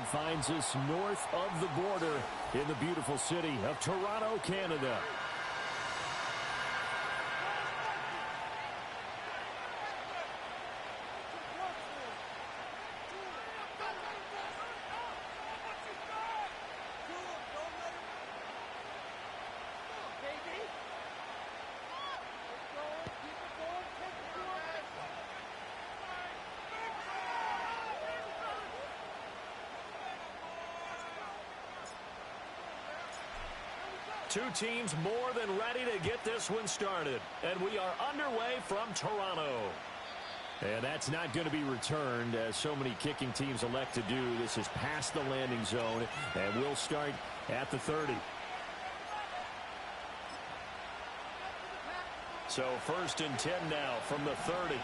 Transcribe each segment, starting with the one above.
finds us north of the border in the beautiful city of Toronto, Canada. Two teams more than ready to get this one started. And we are underway from Toronto. And that's not going to be returned, as so many kicking teams elect to do. This is past the landing zone, and we'll start at the 30. So 1st and 10 now from the 30.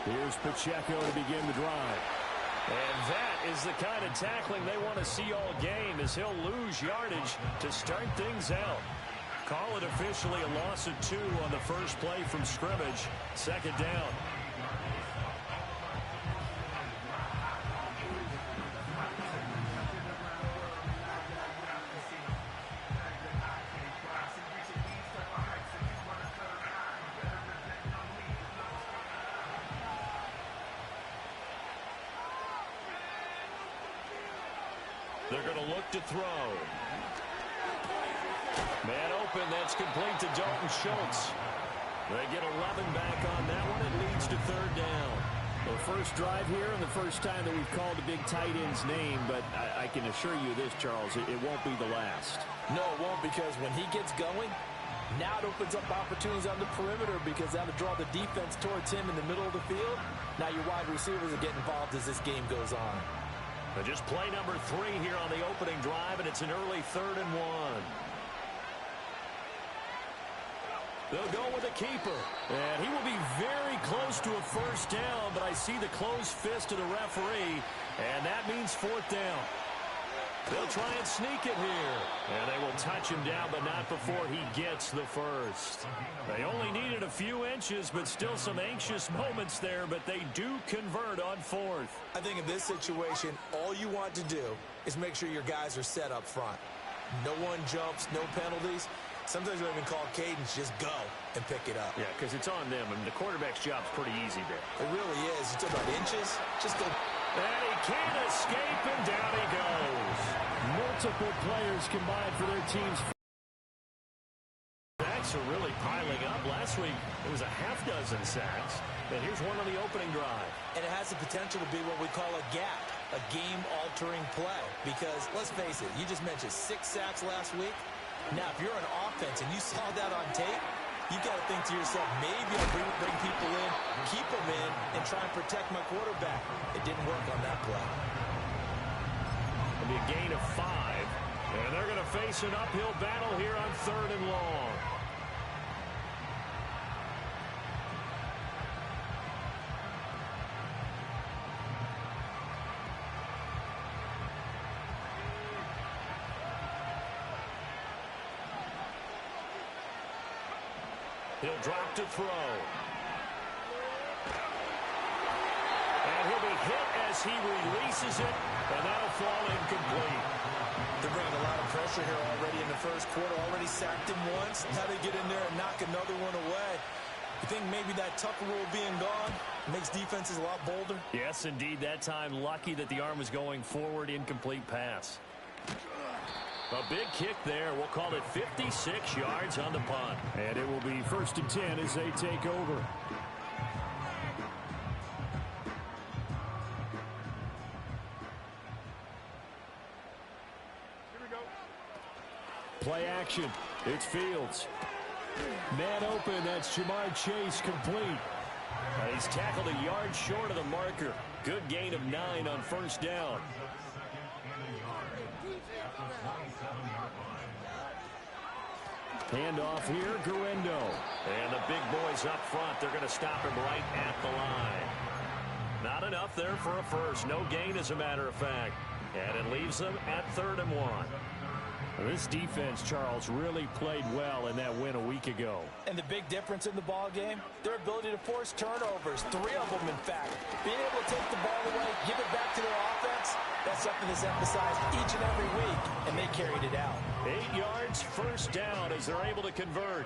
Here's Pacheco to begin the drive. And that is the kind of tackling they want to see all game, as he'll lose yardage to start things out. Call it officially a loss of 2 on the first play from scrimmage. 2nd down. They're going to look to throw. Man open, that's complete to Dalton Schultz. They get 11 back on that one. It leads to 3rd down. The first drive here and the first time that we've called a big tight end's name, but I can assure you this, Charles, it won't be the last. No, it won't, because when he gets going, now it opens up opportunities on the perimeter, because that'll draw the defense towards him in the middle of the field. Now your wide receivers will get involved as this game goes on. But just play number 3 here on the opening drive, and it's an early 3rd and 1. They'll go with a keeper, and he will be very close to a 1st down, but I see the closed fist of the referee, and that means 4th down. They'll try and sneak it here, and they will touch him down, but not before he gets the first. They only needed a few inches, but still some anxious moments there, but they do convert on 4th. I think in this situation, all you want to do is make sure your guys are set up front. No one jumps, no penalties. Sometimes you even call cadence, just go and pick it up. Yeah, because it's on them, and the quarterback's job's pretty easy there. It really is. You talk about inches, just go. And he can't escape, and down he goes. Multiple players combined for their teams. Sacks are really piling up. Last week, it was a half-dozen sacks. And here's one on the opening drive. And it has the potential to be what we call a gap, a game-altering play. Because, let's face it, you just mentioned 6 sacks last week. Now, if you're an offense and you saw that on tape, you've got to think to yourself, maybe I'll bring people in, keep them in, and try and protect my quarterback. It didn't work on that play. It'll be a gain of 5. And they're going to face an uphill battle here on 3rd and long. He'll drop to throw. And he'll be hit as he releases it, and that'll fall incomplete. They're bringing a lot of pressure here already in the first quarter. Already sacked him once. Now they get in there and knock another one away. You think maybe that Tucker rule being gone makes defenses a lot bolder? Yes, indeed. That time, lucky that the arm was going forward. Incomplete pass. A big kick there. We'll call it 56 yards on the punt. And it will be 1st and 10 as they take over. Here we go. Play action. It's Fields. Man open. That's Jamar Chase, complete. He's tackled a yard short of the marker. Good gain of 9 on 1st down. Handoff here, Guerendo. And the big boys up front, they're going to stop him right at the line. Not enough there for a first. No gain, as a matter of fact. And it leaves them at 3rd and 1. This defense, Charles, really played well in that win a week ago. to go. And the big difference in the ball game, their ability to force turnovers, 3 of them, in fact. Being able to take the ball away, give it back to their offense, that's something that's emphasized each and every week, and they carried it out. 8 yards, first down as they're able to convert.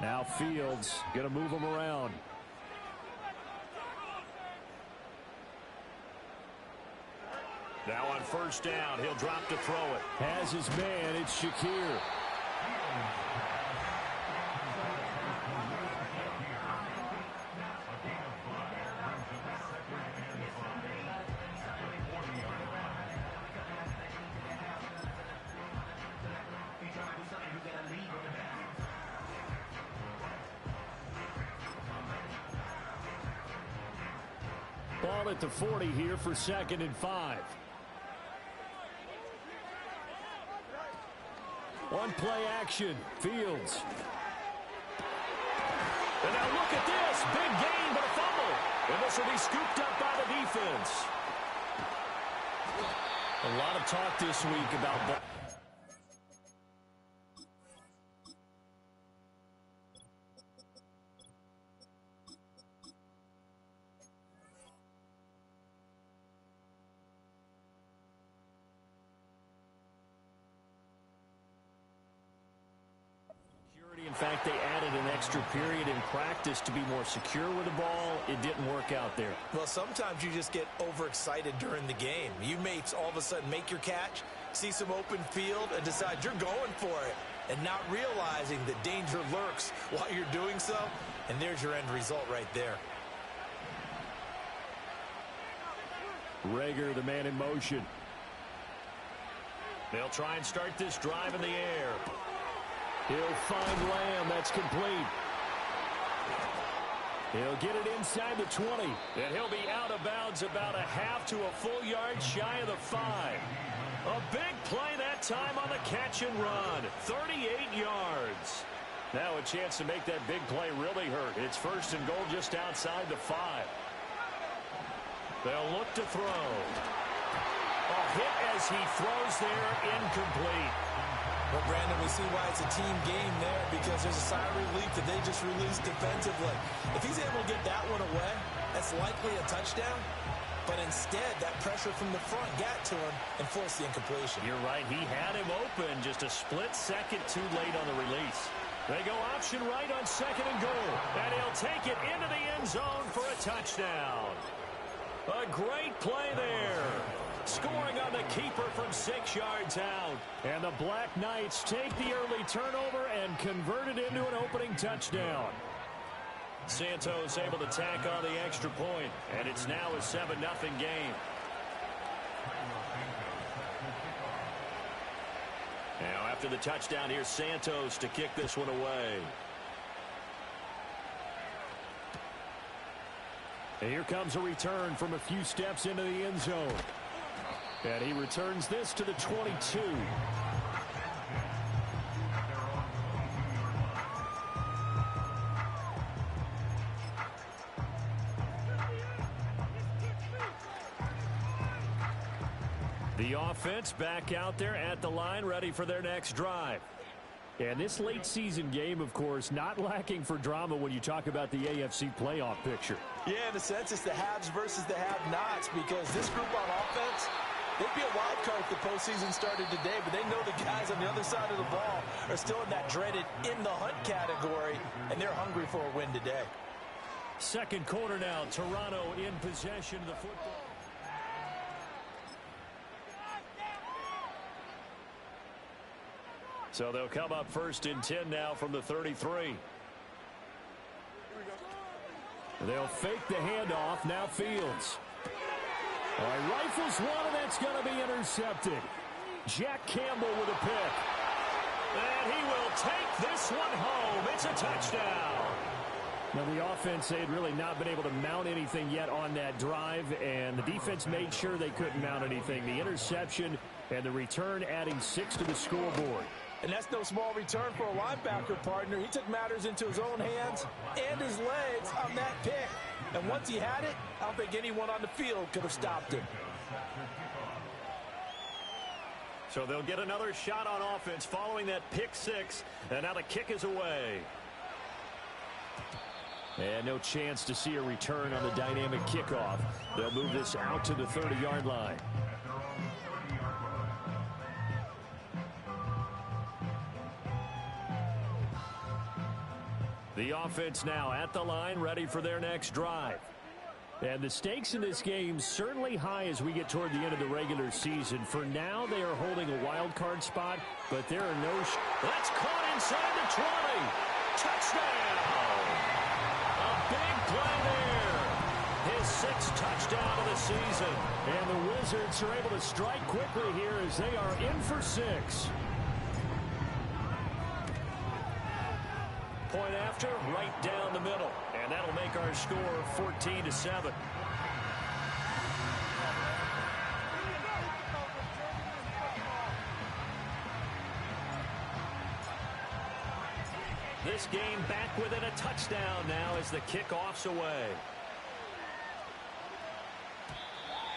Now Fields going to move him around. Now on first down, he'll drop to throw it. Has his man, it's Shakir. Ball at the 40 here for 2nd and 5. One play action. Fields. And now look at this. Big gain, but a fumble. And this will be scooped up by the defense. A lot of talk this week about... In fact, they added an extra period in practice to be more secure with the ball. It didn't work out there. Well, sometimes you just get overexcited during the game. You may all of a sudden make your catch, see some open field, and decide you're going for it, and not realizing that danger lurks while you're doing so, and there's your end result right there. Reagor, the man in motion. They'll try and start this drive in the air. He'll find Lamb. That's complete. He'll get it inside the 20. And he'll be out of bounds about a half to a full yard shy of the 5. A big play that time on the catch and run. 38 yards. Now a chance to make that big play really hurt. It's 1st and goal just outside the 5. They'll look to throw. A hit as he throws there, incomplete. Well, Brandon, we see why it's a team game there, because there's a sigh of relief that they just released defensively. If he's able to get that one away, that's likely a touchdown. But instead, that pressure from the front got to him and forced the incompletion. You're right. He had him open, just a split second too late on the release. They go option right on 2nd and goal. And he'll take it into the end zone for a touchdown. A great play there. Scoring on the keeper from 6 yards out. And the Black Knights take the early turnover and convert it into an opening touchdown. Santos able to tack on the extra point, and it's now a 7-0 game. Now after the touchdown, here's Santos to kick this one away. And here comes a return from a few steps into the end zone. And he returns this to the 22. The offense back out there at the line, ready for their next drive. And this late season game, of course, not lacking for drama when you talk about the AFC playoff picture. Yeah, in a sense, it's the haves versus the have-nots, because this group on offense, they'd be a wild card if the postseason started today, but they know the guys on the other side of the ball are still in that dreaded in-the-hunt category, and they're hungry for a win today. Second quarter now, Toronto in possession of the football. So they'll come up 1st and 10 now from the 33. They'll fake the handoff. Now Fields. All right, rifles one, and that's going to be intercepted. Jack Campbell with a pick. And he will take this one home. It's a touchdown. Now, the offense, they had really not been able to mount anything yet on that drive, and the defense made sure they couldn't mount anything. The interception and the return adding 6 to the scoreboard. And that's no small return for a linebacker partner. He took matters into his own hands and his legs on that pick. And once he had it, I don't think anyone on the field could have stopped him. So they'll get another shot on offense following that pick six. And now the kick is away. And no chance to see a return on the dynamic kickoff. They'll move this out to the 30-yard line. The offense now at the line, ready for their next drive. And the stakes in this game certainly high as we get toward the end of the regular season. For now, they are holding a wild card spot, but there are no... That's caught inside the 20. Touchdown! A big play there. His sixth touchdown of the season. And the Wizards are able to strike quickly here as they are in for 6. Point after, right down the middle. And that'll make our score 14-7. This game back within a touchdown now as the kickoff's away.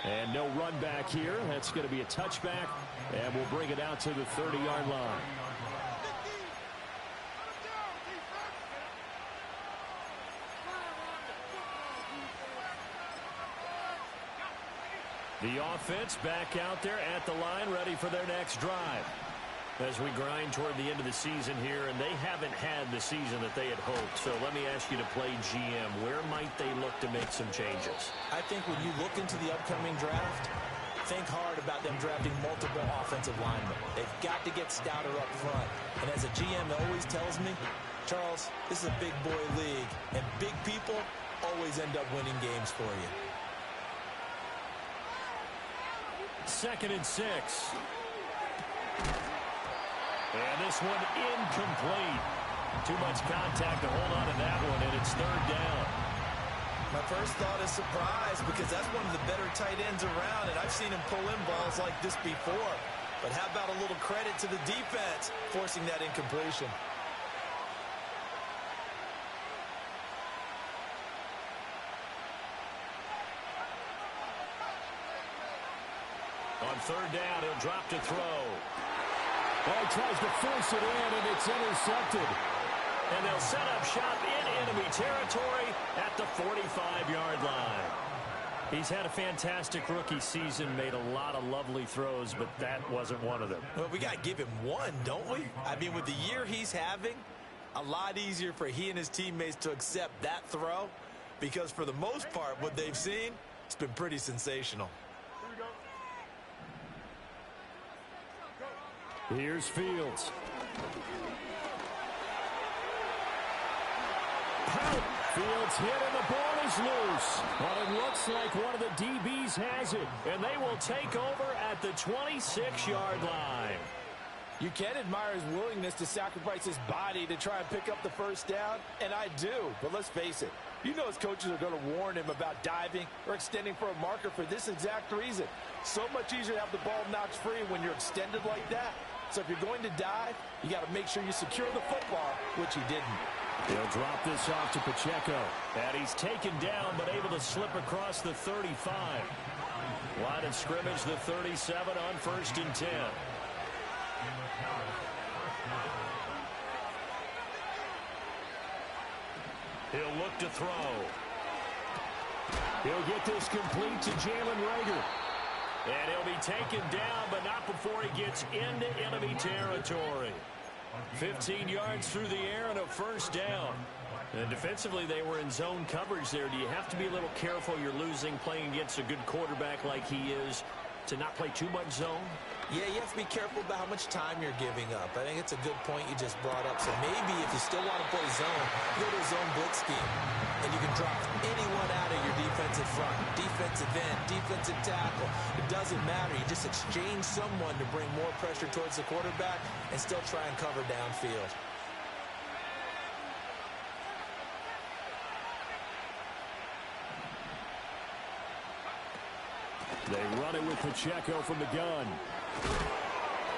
And no run back here. That's going to be a touchback. And we'll bring it out to the 30-yard line. The offense back out there at the line, ready for their next drive. As we grind toward the end of the season here, and they haven't had the season that they had hoped. So let me ask you to play GM. Where might they look to make some changes? I think when you look into the upcoming draft, think hard about them drafting multiple offensive linemen. They've got to get stouter up front. And as a GM always tells me, Charles, this is a big boy league, and big people always end up winning games for you. 2nd and 6. And this one incomplete. Too much contact to hold on to that one, and it's 3rd down. My first thought is surprise, because that's one of the better tight ends around, and I've seen him pull in balls like this before. But how about a little credit to the defense forcing that incompletion? On 3rd down, he'll drop to throw. Well, he tries to force it in, and it's intercepted. And they'll set up shop in enemy territory at the 45-yard line. He's had a fantastic rookie season, made a lot of lovely throws, but that wasn't one of them. Well, we got to give him one, don't we? I mean, with the year he's having, a lot easier for he and his teammates to accept that throw, because for the most part, what they've seen, it's been pretty sensational. Here's Fields. Fields hit and the ball is loose. But it looks like one of the DBs has it. And they will take over at the 26-yard line. You can admire his willingness to sacrifice his body to try and pick up the first down, and I do. But let's face it, you know his coaches are going to warn him about diving or extending for a marker for this exact reason. So much easier to have the ball knocked free when you're extended like that. So if you're going to dive, you got to make sure you secure the football, which he didn't. He'll drop this off to Pacheco. And he's taken down, but able to slip across the 35. Line of scrimmage, the 37 on 1st and 10. He'll look to throw. He'll get this complete to Jalen Reagor. And he'll be taken down, but not before he gets into enemy territory. 15 yards through the air and a 1st down. And defensively, they were in zone coverage there. Do you have to be a little careful? You're losing playing against a good quarterback like he is to not play too much zone? Yeah, you have to be careful about how much time you're giving up. I think it's a good point you just brought up. So maybe if you still want to play zone, go to a zone blitz scheme. And you can drop anyone out of your defensive front. Defensive end, defensive tackle. It doesn't matter. You just exchange someone to bring more pressure towards the quarterback and still try and cover downfield. They run it with Pacheco from the gun.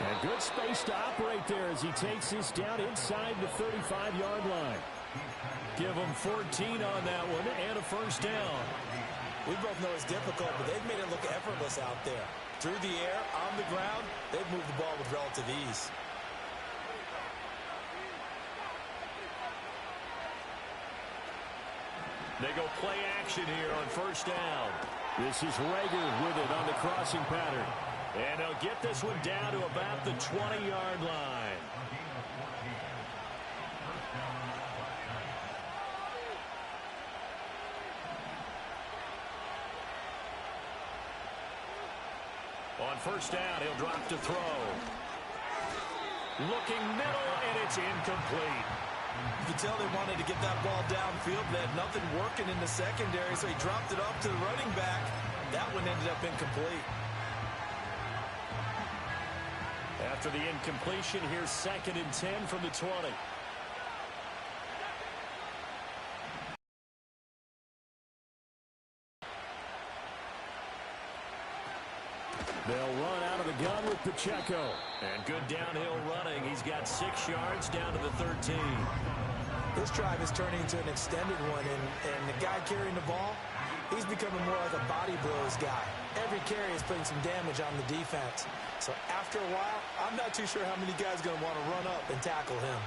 And good space to operate there as he takes this down inside the 35-yard line. Give them 14 on that one and a first down. We both know it's difficult, but they've made it look effortless out there. Through the air, on the ground, they've moved the ball with relative ease. They go play action here on first down. This is Rager with it on the crossing pattern. And they'll get this one down to about the 20-yard line. On first down, he'll drop to throw. Looking middle, and it's incomplete. You can tell they wanted to get that ball downfield. They had nothing working in the secondary, so he dropped it off to the running back. That one ended up incomplete. After the incompletion, here's 2nd and 10 from the 20. They'll run out of the gun with Pacheco. And good downhill running. He's got 6 yards down to the 13. This drive is turning into an extended one, and the guy carrying the ball, he's becoming more like a body blows guy. Every carry is putting some damage on the defense. So after a while, I'm not too sure how many guys are going to want to run up and tackle him.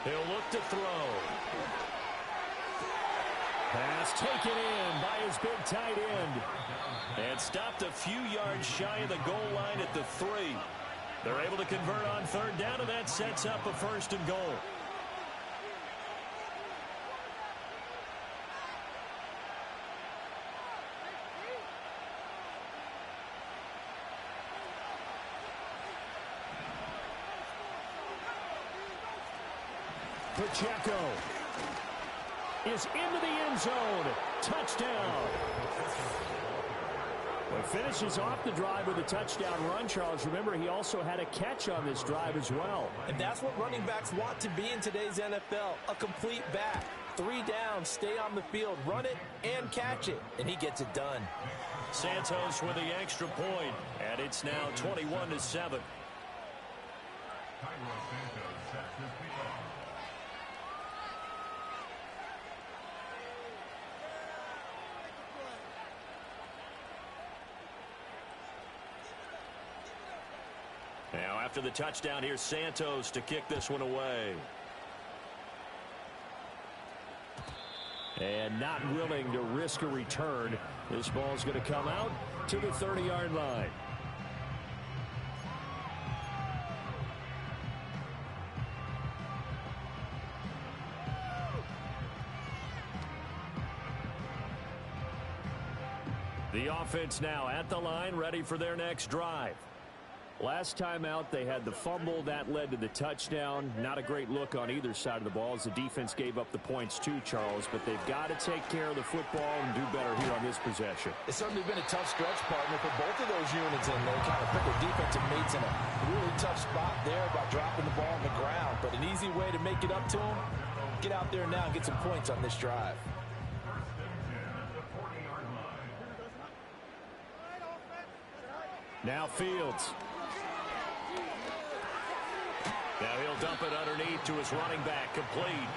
He'll look to throw. Pass taken in by his big tight end. And stopped a few yards shy of the goal line at the 3. They're able to convert on third down, and that sets up a 1st and goal. Pacheco is into the end zone. Touchdown. Well, finishes off the drive with a touchdown run, Charles. Remember, he also had a catch on this drive as well. And that's what running backs want to be in today's NFL, a complete back. 3 down, stay on the field, run it, and catch it. And he gets it done. Santos with the extra point, and it's now 21-7. Now, after the touchdown, here's Santos to kick this one away. And not willing to risk a return. This ball's going to come out to the 30-yard line. The offense now at the line, ready for their next drive. Last time out, they had the fumble. That led to the touchdown. Not a great look on either side of the ball as the defense gave up the points too, Charles. But they've got to take care of the football and do better here on this possession. It's certainly been a tough stretch, partner, for both of those units in there. Kind of put their defensive mates in a really tough spot there by dropping the ball on the ground. But an easy way to make it up to them, get out there now and get some points on this drive. Now Fields. Now he'll dump it underneath to his running back, complete.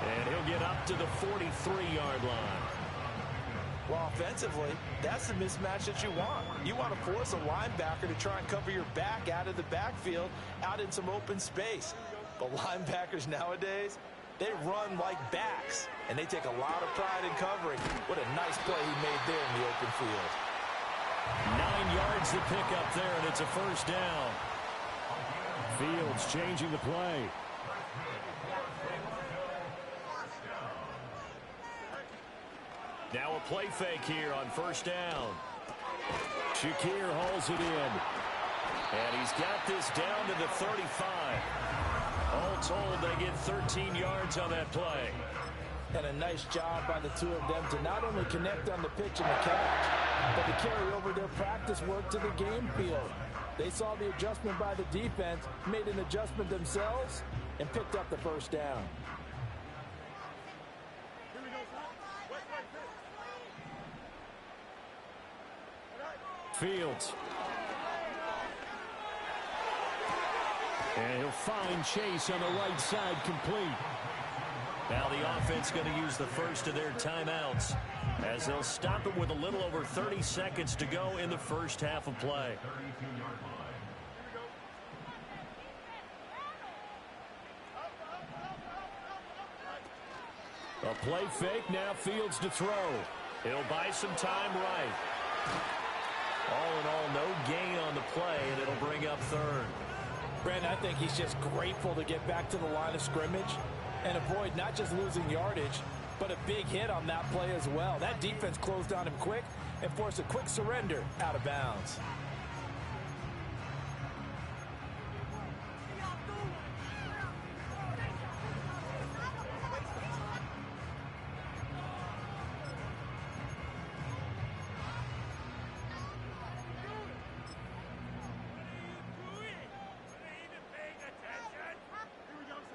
And he'll get up to the 43-yard line. Well, offensively, that's the mismatch that you want. You want to force a linebacker to try and cover your back out of the backfield, out in some open space. But linebackers nowadays, they run like backs, and they take a lot of pride in covering. What a nice play he made there in the open field. 9 yards to pick up there, and it's a first down. Fields changing the play. Now a play fake here on first down. Shakir hauls it in. And he's got this down to the 35. All told, they get 13 yards on that play. And a nice job by the two of them to not only connect on the pitch and the catch, but to carry over their practice work to the game field. They saw the adjustment by the defense, made an adjustment themselves, and picked up the first down. Fields. And he'll find Chase on the right side, complete. Now the offense going to use the first of their timeouts as they'll stop it with a little over 30 seconds to go in the first half of play. A play fake, now Fields to throw. He'll buy some time right. All in all, no gain on the play, and it'll bring up third. Brandon, I think he's just grateful to get back to the line of scrimmage and avoid not just losing yardage, but a big hit on that play as well. That defense closed on him quick and forced a quick surrender out of bounds.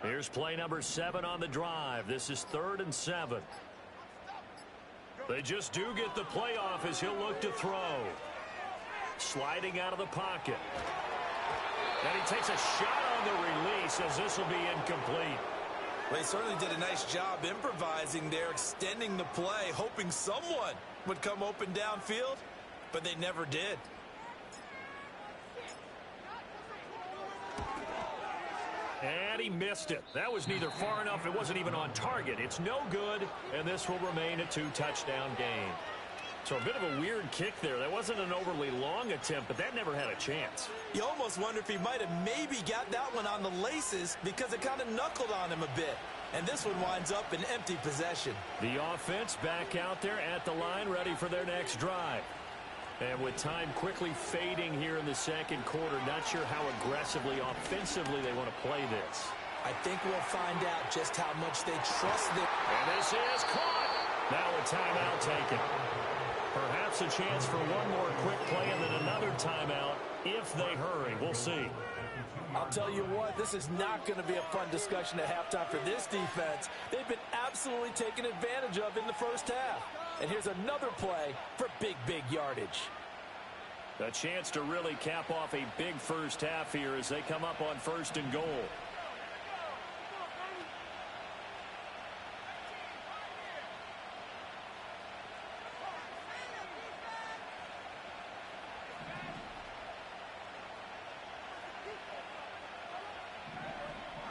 Here's play number 7 on the drive. This is 3rd and 7. They just do get the play off as he'll look to throw. Sliding out of the pocket. And he takes a shot on the release as this will be incomplete. Well, he certainly did a nice job improvising there, extending the play, hoping someone would come open downfield, but they never did. And he missed it. That was neither far enough. It wasn't even on target. It's no good, and this will remain a 2-touchdown game. So a bit of a weird kick there. That wasn't an overly long attempt, but that never had a chance. You almost wonder if he might have maybe got that one on the laces because it kind of knuckled on him a bit. And this one winds up in empty possession. The offense back out there at the line, ready for their next drive. And with time quickly fading here in the second quarter, not sure how aggressively, offensively they want to play this. I think we'll find out just how much they trust them. And this is caught. Now a timeout taken. Perhaps a chance for one more quick play and then another timeout if they hurry. We'll see. I'll tell you what, this is not going to be a fun discussion at halftime for this defense. They've been absolutely taken advantage of in the first half. And here's another play for big yardage. A chance to really cap off a big first half here as they come up on 1st and goal.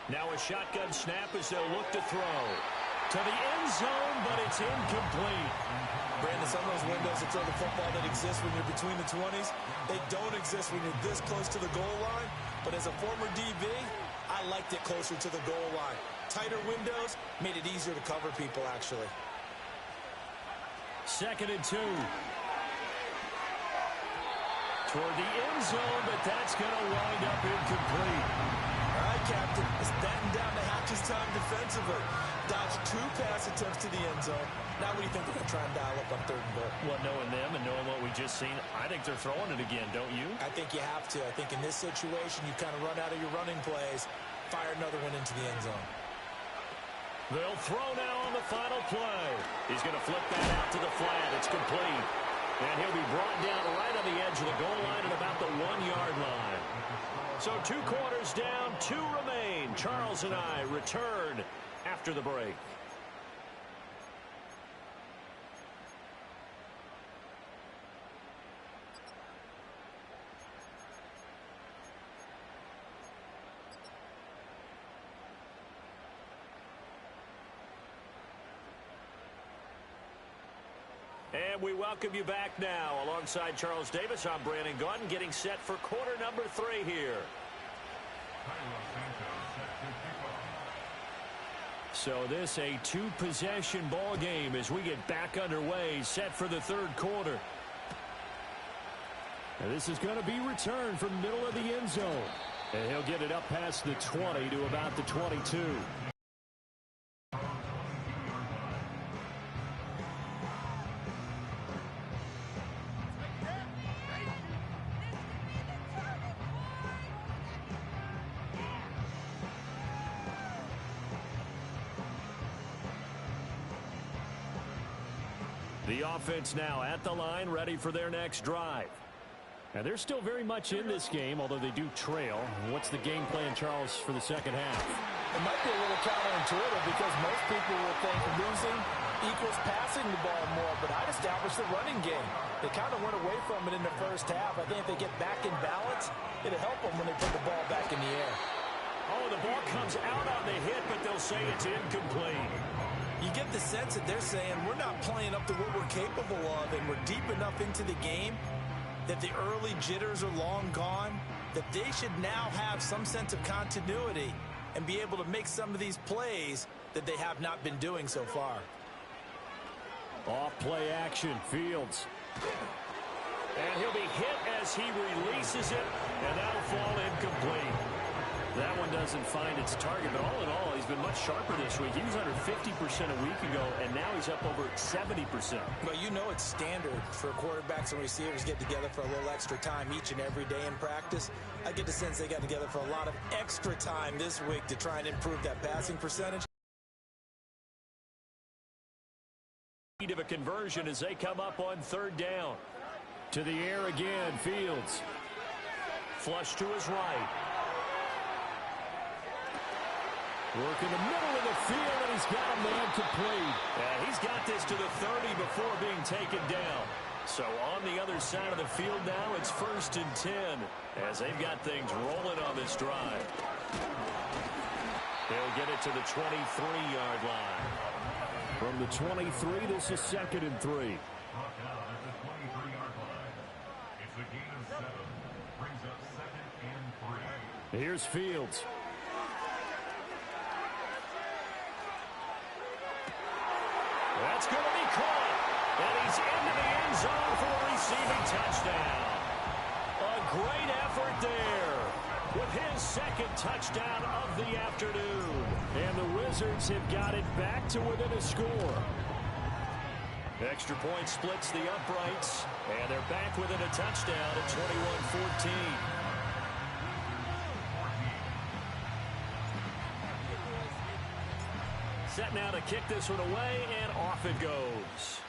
Now a shotgun snap as they'll look to throw. To the end zone, but it's incomplete. Brandon, some of those windows to throw the football that exist when you're between the 20s, they don't exist when you're this close to the goal line. But as a former DB, I liked it closer to the goal line. Tighter windows made it easier to cover people, actually. 2nd and 2. Toward the end zone, but that's going to wind up incomplete. All right, Captain, it's batting down to Hatch's time defensively. Dodged 2 pass attempts to the end zone. Now what do you think they're going to try and dial up on 3rd and goal? Well, knowing them and knowing what we just seen, I think they're throwing it again, don't you? I think you have to. I think in this situation, you kind of run out of your running plays, fire another one into the end zone. They'll throw now on the final play. He's going to flip that out to the flat. It's complete. And he'll be brought down right on the edge of the goal line at about the 1-yard line. So 2 quarters down, 2 remain. Charles and I return after the break. And we welcome you back now. Alongside Charles Davis, I'm Brandon Gaudin, getting set for quarter number 3 here. So this a 2-possession ball game as we get back underway, set for the 3rd quarter. And this is going to be returned from middle of the end zone. And he'll get it up past the 20 to about the 22. The offense now at the line, ready for their next drive. And they're still very much in this game, although they do trail. What's the game plan, Charles, for the second half? It might be a little counterintuitive because most people will think losing equals passing the ball more, but I'd establish the running game. They kind of went away from it in the first half. I think if they get back in balance, it'll help them when they put the ball back in the air. Oh, the ball comes out on the hit, but they'll say it's incomplete. You get the sense that they're saying we're not playing up to what we're capable of, and we're deep enough into the game that the early jitters are long gone, that they should now have some sense of continuity and be able to make some of these plays that they have not been doing so far. Off play action, Fields. And he'll be hit as he releases it, and that'll fall incomplete. That one doesn't find its target, but all in all, he's been much sharper this week. He was under 50% a week ago, and now he's up over 70%. Well, you know it's standard for quarterbacks and receivers to get together for a little extra time each and every day in practice. I get the sense they got together for a lot of extra time this week to try and improve that passing percentage. Of a conversion as they come up on third down. To the air again, Fields. Flush to his right. Work in the middle of the field, and he's got a man complete. And he's got this to the 30 before being taken down. So on the other side of the field now, it's 1st and 10 as they've got things rolling on this drive. They'll get it to the 23-yard line. From the 23, this is 2nd and 3. Here's Fields. That's going to be caught. And he's into the end zone for a receiving touchdown. A great effort there with his 2nd touchdown of the afternoon. And the Wizards have got it back to within a score. Extra point splits the uprights, and they're back within a touchdown at 21-14. Set now to kick this one away, and off it goes.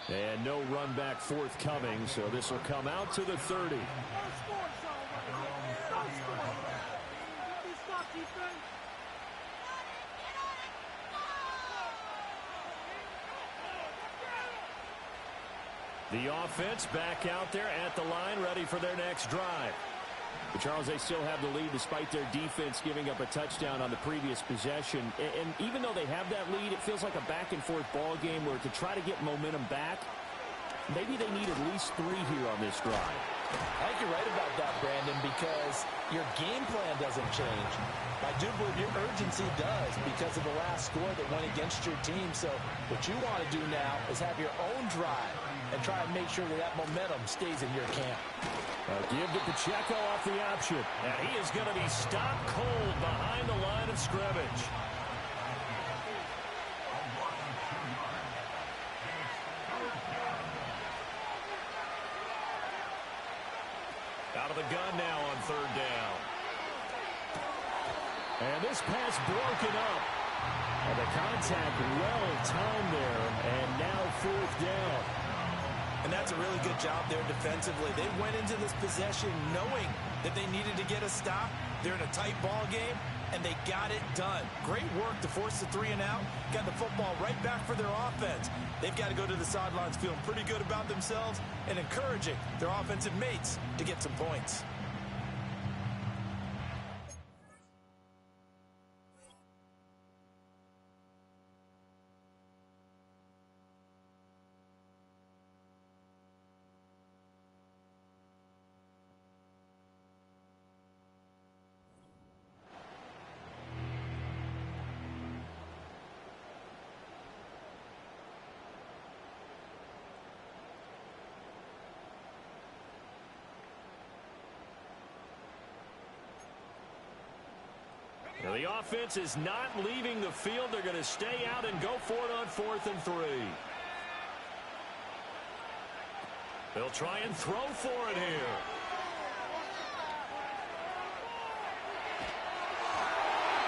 And no run back forthcoming, so this will come out to the 30. The offense back out there at the line, ready for their next drive. But Charles, they still have the lead despite their defense giving up a touchdown on the previous possession. And even though they have that lead, it feels like a back-and-forth ball game where to try to get momentum back, maybe they need at least 3 here on this drive. I think you're right about that, Brandon, because your game plan doesn't change. I do believe your urgency does because of the last score that went against your team. So what you want to do now is have your own drive and try and make sure that that momentum stays in your camp. Give to Pacheco off the option. And he is going to be stopped cold behind the line of scrimmage. Out of the gun now on 3rd down. And this pass broken up. And the contact well timed there. And now 4th down. And that's a really good job there defensively. They went into this possession knowing that they needed to get a stop. They're in a tight ball game, and they got it done. Great work to force the 3 and out. Got the football right back for their offense. They've got to go to the sidelines feeling pretty good about themselves and encouraging their offensive mates to get some points. The offense is not leaving the field. They're going to stay out and go for it on 4th and 3. They'll try and throw for it here.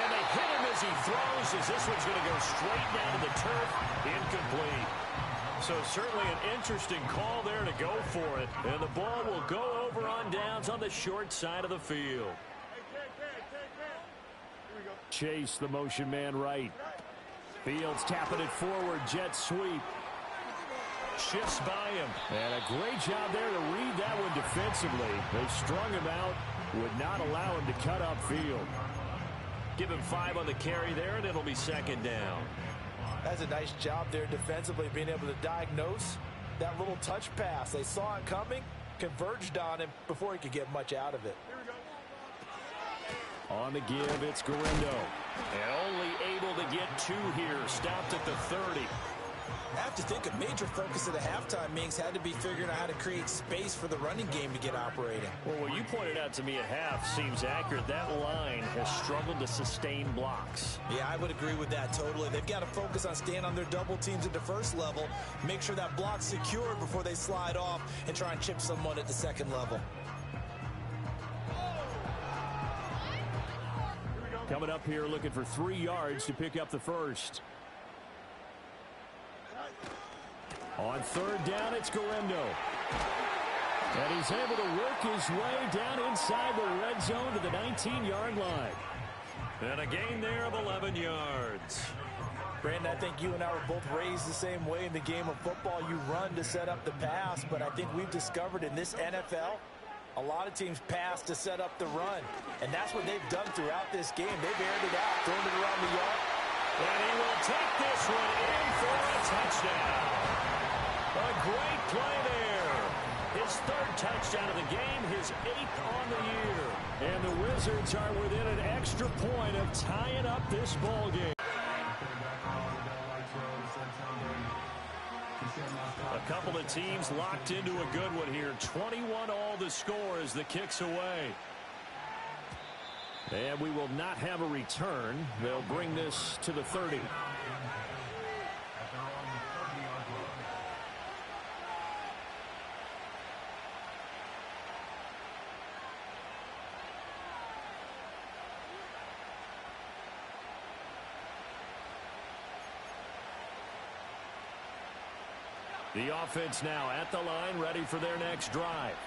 And they hit him as he throws, as this one's going to go straight down to the turf. Incomplete. So certainly an interesting call there to go for it. And the ball will go over on downs on the short side of the field. Chase the motion man right. Fields tapping it forward. Jet sweep. Shifts by him. And a great job there to read that one defensively. They strung him out. Would not allow him to cut upfield. Give him 5 on the carry there, and it'll be second down. That's a nice job there defensively, being able to diagnose that little touch pass. They saw it coming, converged on him before he could get much out of it. On the give, it's Garindo. And only able to get 2 here. Stopped at the 30. I have to think a major focus of the halftime meetings had to be figuring out how to create space for the running game to get operating. Well, what you pointed out to me at half seems accurate. That line has struggled to sustain blocks. Yeah, I would agree with that totally. They've got to focus on staying on their double teams at the first level, make sure that block's secured before they slide off and try and chip someone at the second level. Coming up here looking for 3 yards to pick up the first. On third down, it's Garindo. And he's able to work his way down inside the red zone to the 19-yard line. And a gain there of 11 yards. Brandon, I think you and I were both raised the same way in the game of football. You run to set up the pass, but I think we've discovered in this NFL, a lot of teams pass to set up the run. And that's what they've done throughout this game. They've aired it out, thrown it around the yard. And he will take this one in for a touchdown. A great play there. His 3rd touchdown of the game, his 8th on the year. And the Wizards are within an extra point of tying up this ball game. A couple of teams locked into a good one here. 21 all the score as the kick's away. And we will not have a return. They'll bring this to the 30. The offense now at the line, ready for their next drive.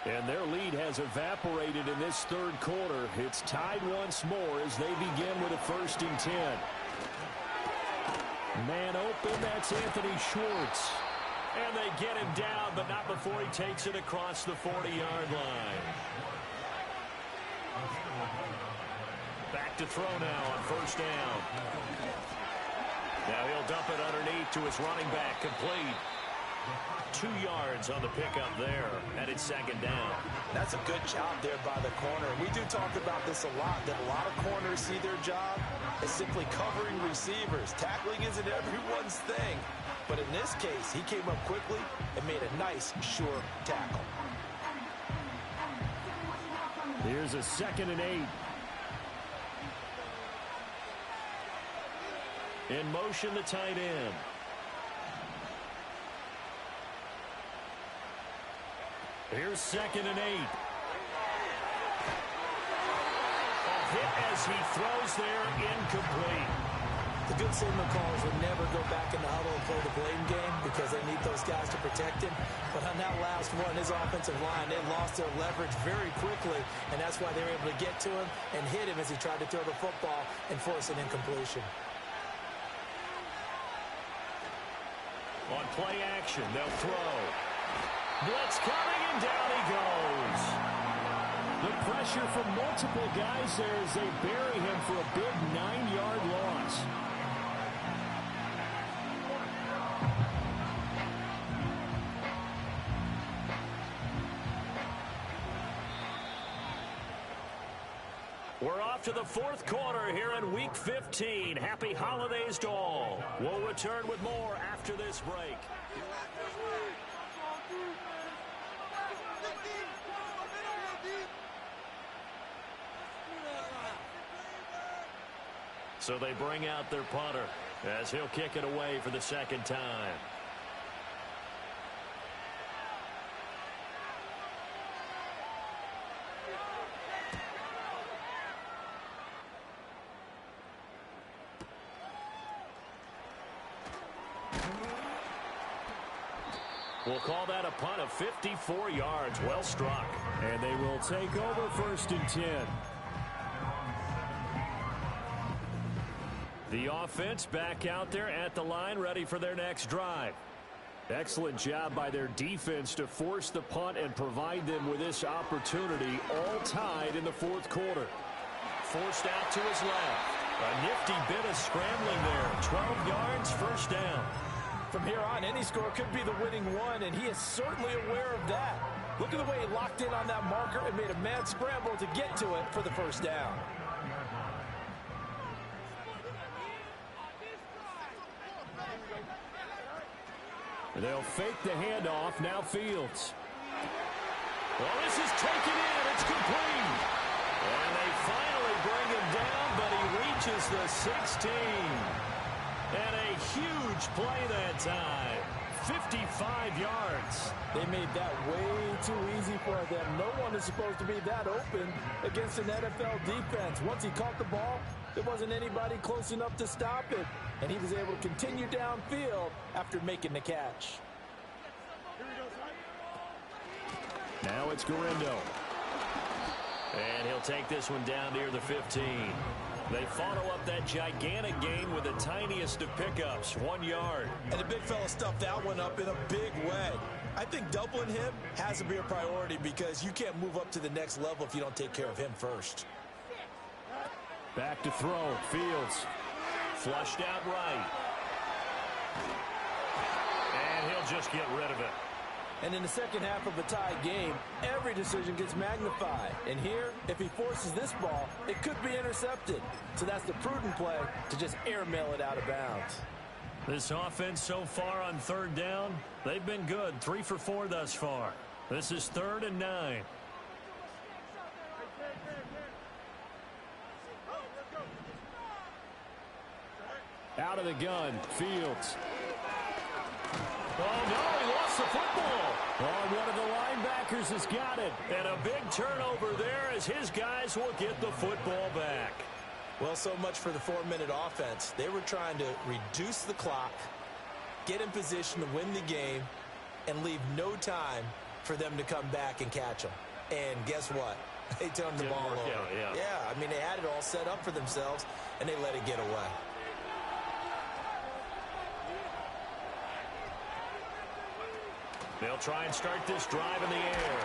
And their lead has evaporated in this 3rd quarter. It's tied once more as they begin with a 1st and 10. Man open, that's Anthony Schwartz. And they get him down, but not before he takes it across the 40-yard line. Back to throw now on 1st down. Now he'll dump it underneath to his running back, complete. 2 yards on the pickup there, and it's 2nd down. That's a good job there by the corner. We do talk about this a lot, that a lot of corners see their job as simply covering receivers. Tackling isn't everyone's thing. But in this case, he came up quickly and made a nice, sure tackle. Here's a 2nd and 8. In motion, the tight end. Here's 2nd and 8. A hit as he throws there, incomplete. The good signal callers would never go back in the huddle and play the blame game because they need those guys to protect him. But on that last one, his offensive line, they lost their leverage very quickly, and that's why they were able to get to him and hit him as he tried to throw the football and force an incompletion. On play action, they'll throw. Blitz coming, and down he goes. The pressure from multiple guys there as they bury him for a big 9-yard loss. We're off to the 4th quarter here in Week 15. Happy holidays to all. We'll return with more after this break. So they bring out their punter as he'll kick it away for the 2nd time. We'll call that a punt of 54 yards. Well struck. And they will take over 1st and 10. The offense back out there at the line, ready for their next drive. Excellent job by their defense to force the punt and provide them with this opportunity, all tied in the 4th quarter. Forced out to his left. A nifty bit of scrambling there. 12 yards, 1st down. From here on, any score could be the winning one, and he is certainly aware of that. Look at the way he locked in on that marker and made a mad scramble to get to it for the 1st down. They'll fake the handoff. Now Fields. Well, this is taken in. It's complete. And they finally bring him down, but he reaches the 16. And a huge play that time. 55 yards. They made that way too easy for them. No one is supposed to be that open against an NFL defense. Once he caught the ball, there wasn't anybody close enough to stop it. And he was able to continue downfield after making the catch. Now it's Gurindo. And he'll take this one down near the 15. They follow up that gigantic gain with the tiniest of pickups, 1 yard. And the big fella stuffed that one up in a big way. I think doubling him has to be a priority because you can't move up to the next level if you don't take care of him first. Back to throw. Fields. Flushed out right. And he'll just get rid of it. And in the second half of a tie game, every decision gets magnified. And here, if he forces this ball, it could be intercepted. So that's the prudent play to just airmail it out of bounds. This offense so far on 3rd down, they've been good. 3 for 4 thus far. This is 3rd and 9. Out of the gun, Fields. Oh, no, he lost the football. Oh, one of the linebackers has got it. And a big turnover there as his guys will get the football back. Well, so much for the 4-minute offense. They were trying to reduce the clock, get in position to win the game, and leave no time for them to come back and catch them. And guess what? They turned the ball over. Yeah, I mean, they had it all set up for themselves, and they let it get away. They'll try and start this drive in the air.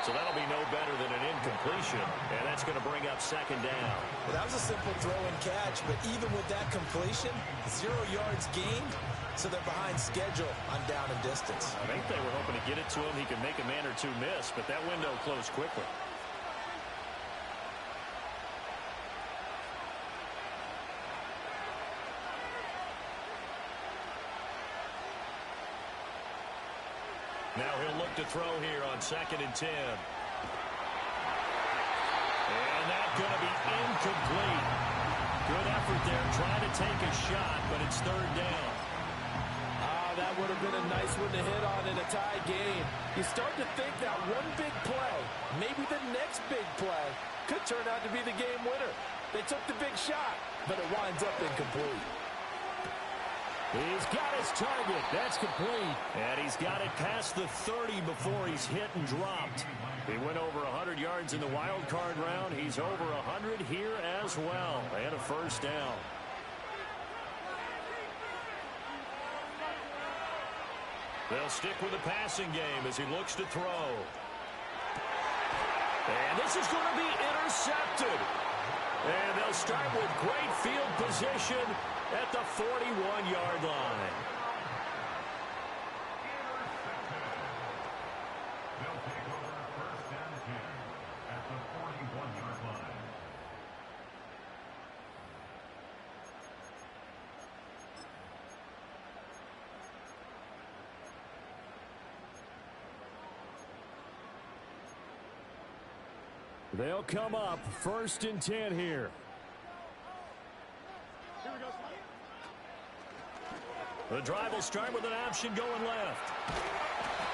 So that'll be no better than an incompletion, and that's going to bring up 2nd down. Well, that was a simple throw and catch, but even with that completion, 0 yards gained, so they're behind schedule on down and distance. I think they were hoping to get it to him. He could make a man or two miss, but that window closed quickly. Now he'll look to throw here on 2nd and 10. And that's going to be incomplete. Good effort there, trying to take a shot, but it's 3rd down. That would have been a nice one to hit on in a tie game. You start to think that one big play, maybe the next big play, could turn out to be the game winner. They took the big shot, but it winds up incomplete. He's got his target. That's complete. And he's got it past the 30 before he's hit and dropped. He went over 100 yards in the wild card round. He's over 100 here as well. And a 1st down. They'll stick with the passing game as he looks to throw. And this is going to be intercepted. And they'll start with great field position at the 41-yard line. They'll take over 1st and 10 at the 41-yard line. They'll come up 1st and 10 here. The drive will start with an option going left.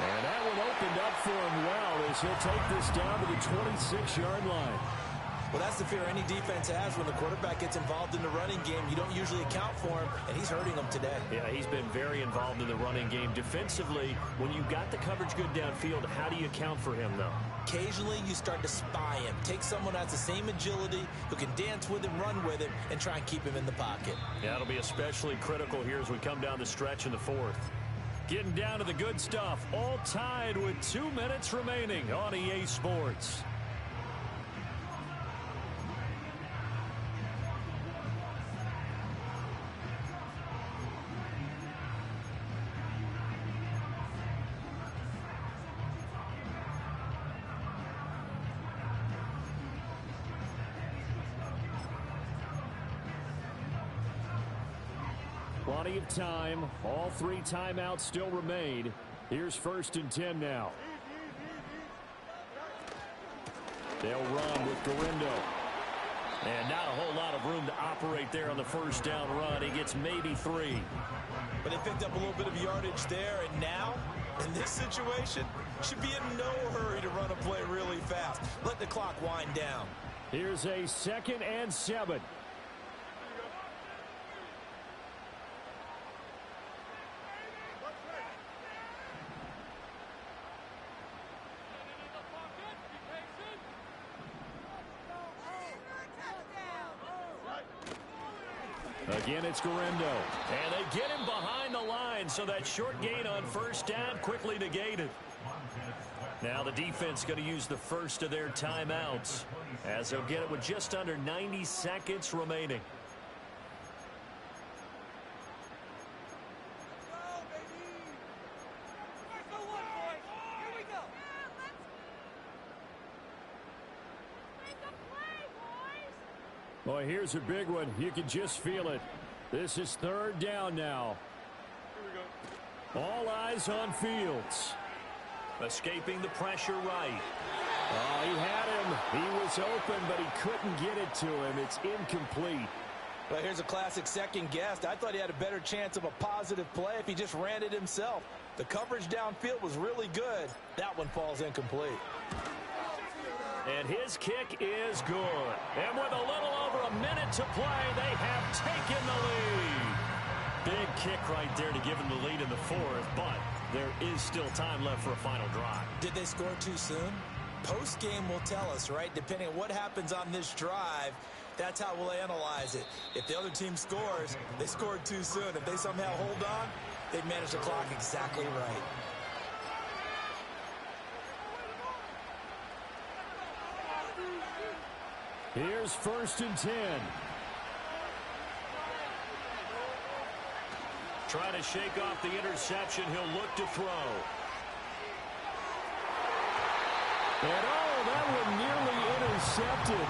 And that one opened up for him well as he'll take this down to the 26-yard line. Well, that's the fear any defense has when the quarterback gets involved in the running game. You don't usually account for him, and he's hurting them today. Yeah, he's been very involved in the running game. Defensively, when you got the coverage good downfield, how do you account for him, though? Occasionally, you start to spy him. Take someone that has the same agility, who can dance with him, run with him, and try and keep him in the pocket. Yeah, it'll be especially critical here as we come down the stretch in the fourth. Getting down to the good stuff, all tied with 2 minutes remaining on EA Sports. Plenty of time. All 3 timeouts still remain. Here's 1st and 10 now. They'll run with Garindo. And not a whole lot of room to operate there on the first down run. He gets maybe 3. But they picked up a little bit of yardage there, and now, in this situation, should be in no hurry to run a play really fast. Let the clock wind down. Here's a 2nd and 7. Again, it's Garindo. And they get him behind the line, so that short gain on first down quickly negated. Now the defense going to use the first of their timeouts, as they'll get it with just under 90 seconds remaining. Boy, here's a big one. You can just feel it. This is 3rd down now. All eyes on Fields. Escaping the pressure right. Oh, he had him. He was open, but he couldn't get it to him. It's incomplete. Well, here's a classic second guess. I thought he had a better chance of a positive play if he just ran it himself. The coverage downfield was really good. That one falls incomplete. And his kick is good. And with a little over a minute to play, they have taken the lead. Big kick right there to give them the lead in the fourth, but there is still time left for a final drive. Did they score too soon? Post-game will tell us, right? Depending on what happens on this drive, that's how we'll analyze it. If the other team scores, they scored too soon. If they somehow hold on, they've managed the clock exactly right. Here's 1st and 10. Trying to shake off the interception. He'll look to throw. And oh, that one nearly intercepted.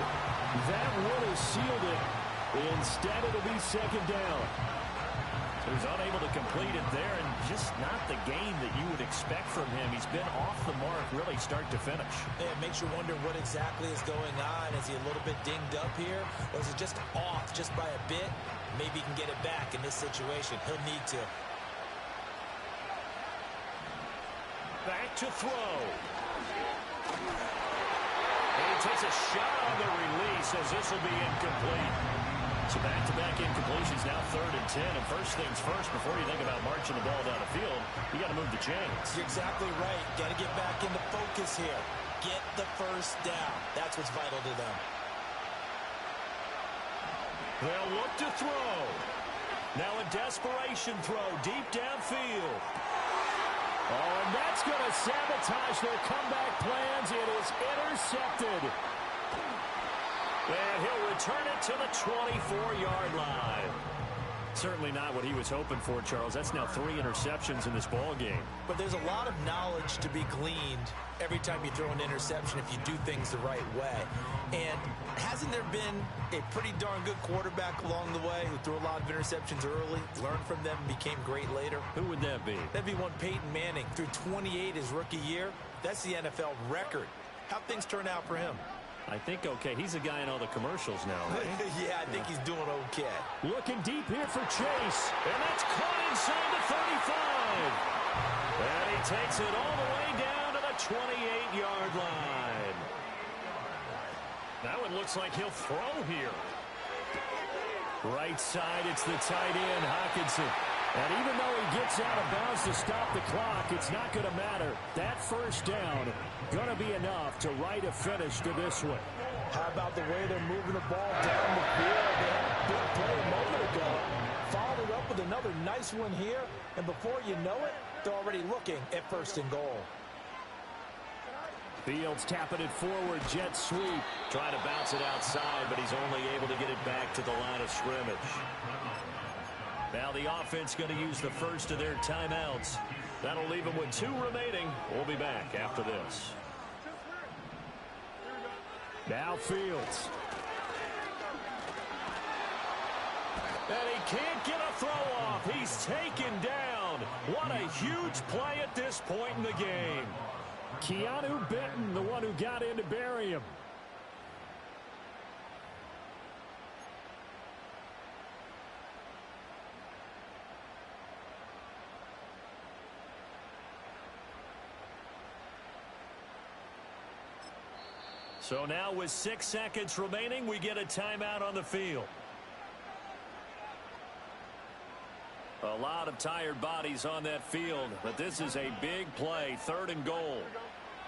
That would have sealed it. Instead, it'll be 2nd down. So he's unable to complete it there, and just not the game that you would expect from him. He's been off the mark really start to finish. Yeah, it makes you wonder what exactly is going on. Is he a little bit dinged up here, or is it just off just by a bit? Maybe he can get it back in this situation. He'll need to. Back to throw. And he takes a shot on the release as this will be incomplete. So back-to-back incompletions, now 3rd and 10. And first things first, before you think about marching the ball down the field, you got to move the chains. You're exactly right. Got to get back into focus here. Get the first down. That's what's vital to them. They'll look to throw. Now a desperation throw deep downfield. Oh, and that's going to sabotage their comeback plans. It is intercepted. And he'll return it to the 24-yard line. Certainly not what he was hoping for, Charles. That's now 3 interceptions in this ball game. But there's a lot of knowledge to be gleaned every time you throw an interception if you do things the right way. And hasn't there been a pretty darn good quarterback along the way who threw a lot of interceptions early, learned from them, became great later? Who would that be? That'd be one Peyton Manning. Threw 28 his rookie year. That's the NFL record. How'd things turn out for him? I think okay. He's a guy in all the commercials now, right? Yeah, I think he's doing okay. Looking deep here for Chase. And that's caught inside the 35. And he takes it all the way down to the 28-yard line. That one looks like he'll throw here. Right side, it's the tight end, Hockenson. And even though he gets out of bounds to stop the clock, it's not going to matter. That first down going to be enough to write a finish to this one. How about the way they're moving the ball down the field? They had a big play a moment ago. Followed it up with another nice one here. And before you know it, they're already looking at first and goal. Fields tapping it forward, jet sweep. Trying to bounce it outside, but he's only able to get it back to the line of scrimmage. Now the offense going to use the first of their timeouts. That'll leave them with 2 remaining. We'll be back after this. Now Fields. And he can't get a throw off. He's taken down. What a huge play at this point in the game. Keanu Benton, the one who got in to bury him. So now with 6 seconds remaining, we get a timeout on the field. A lot of tired bodies on that field, but this is a big play, 3rd and goal.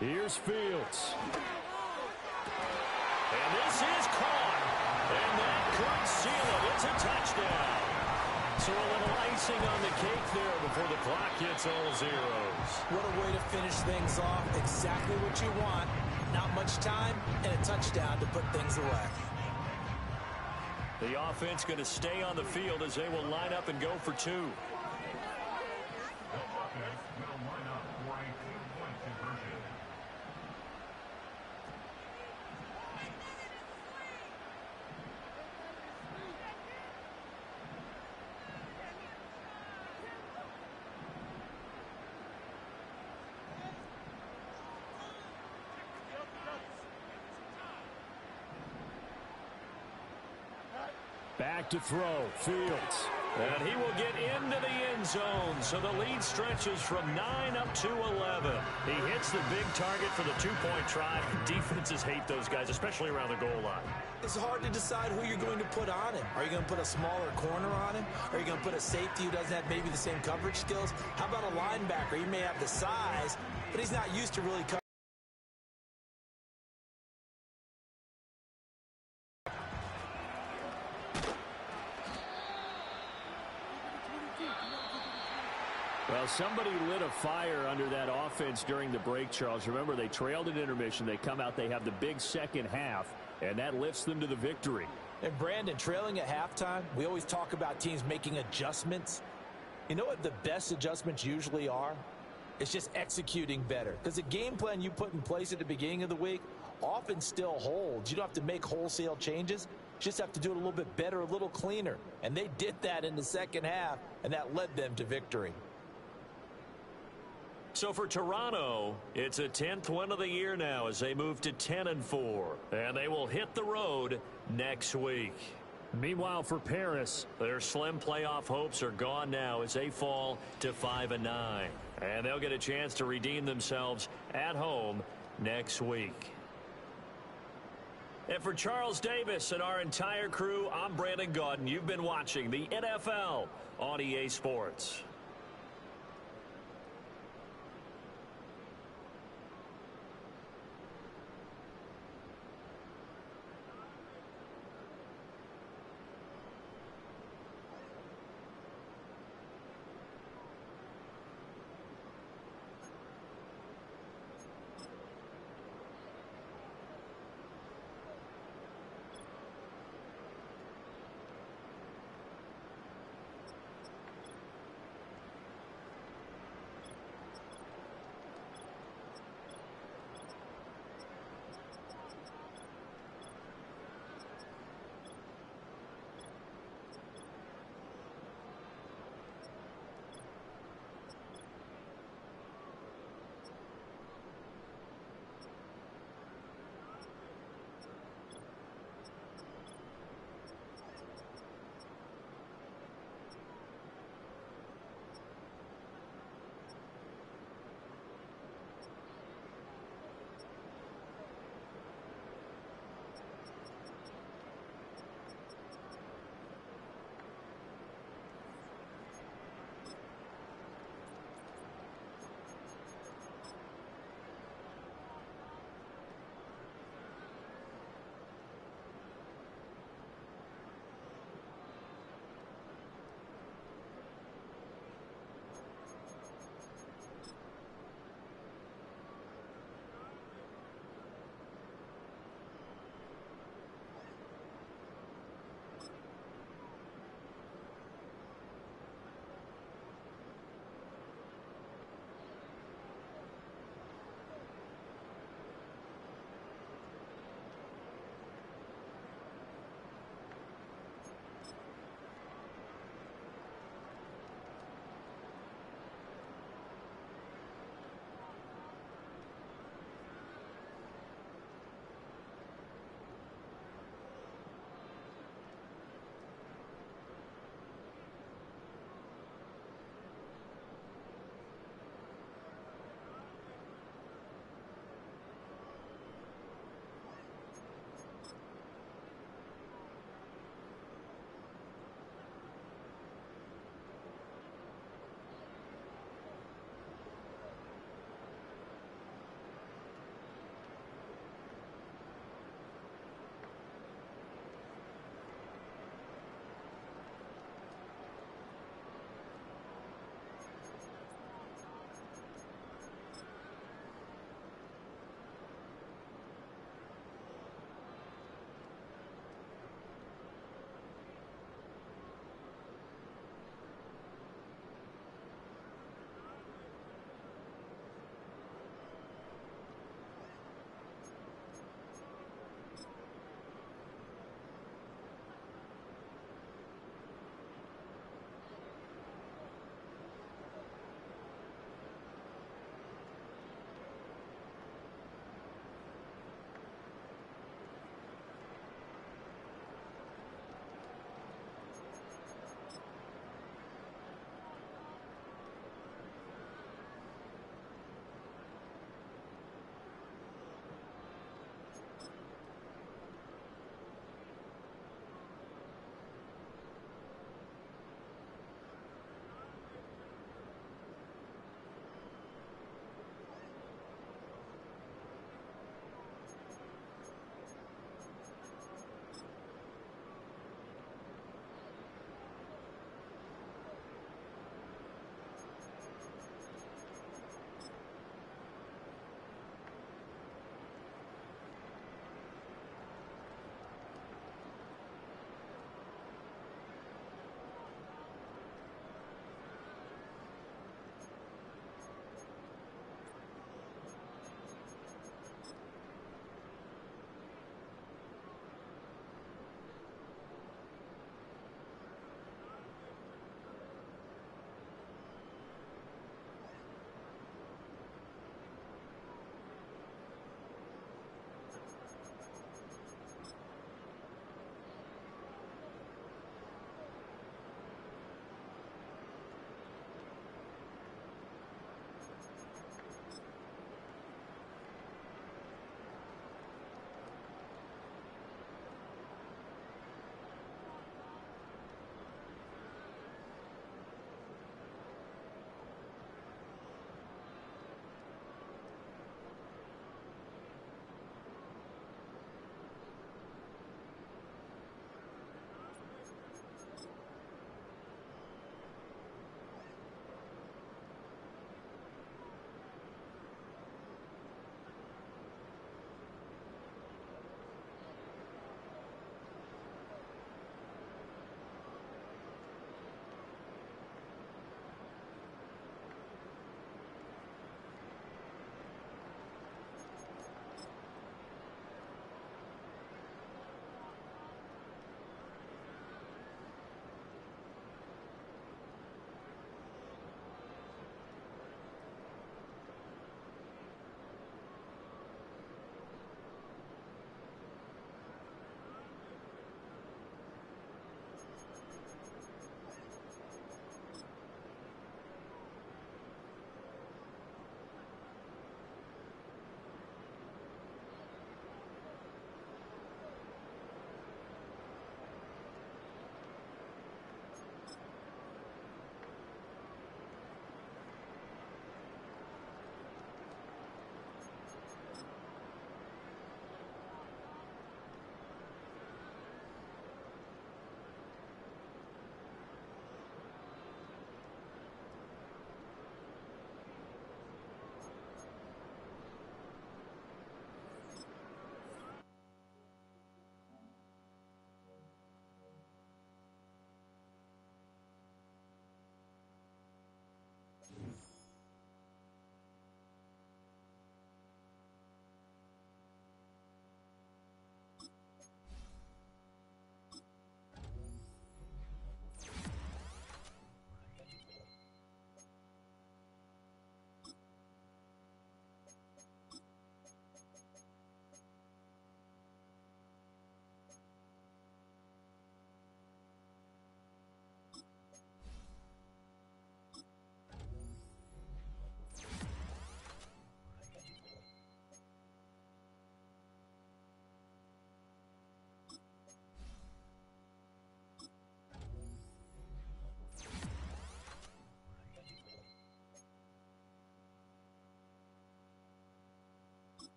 Here's Fields. And this is caught. And that could seal it. It's a touchdown. So a little icing on the cake there before the clock hits all zeros. What a way to finish things off. Exactly what you want. Not much time and a touchdown to put things away. The offense going to stay on the field as they will line up and go for 2. The offense will line up for a 2-point conversion. Back to throw, Fields. And he will get into the end zone, so the lead stretches from 9 up to 11. He hits the big target for the 2-point try. Defenses hate those guys, especially around the goal line. It's hard to decide who you're going to put on him. Are you going to put a smaller corner on him? Are you going to put a safety who doesn't have maybe the same coverage skills? How about a linebacker? He may have the size, but he's not used to really covering. Well, somebody lit a fire under that offense during the break, Charles. Remember, they trailed at intermission. They come out, they have the big second half, and that lifts them to the victory. And Brandon, trailing at halftime, we always talk about teams making adjustments. You know what the best adjustments usually are? It's just executing better. Because the game plan you put in place at the beginning of the week often still holds. You don't have to make wholesale changes. You just have to do it a little bit better, a little cleaner. And they did that in the second half, and that led them to victory. So for Toronto, it's a 10th win of the year now as they move to 10-4. And they will hit the road next week. Meanwhile, for Paris, their slim playoff hopes are gone now as they fall to 5-9. And they'll get a chance to redeem themselves at home next week. And for Charles Davis and our entire crew, I'm Brandon Gaudin. You've been watching the NFL on EA Sports.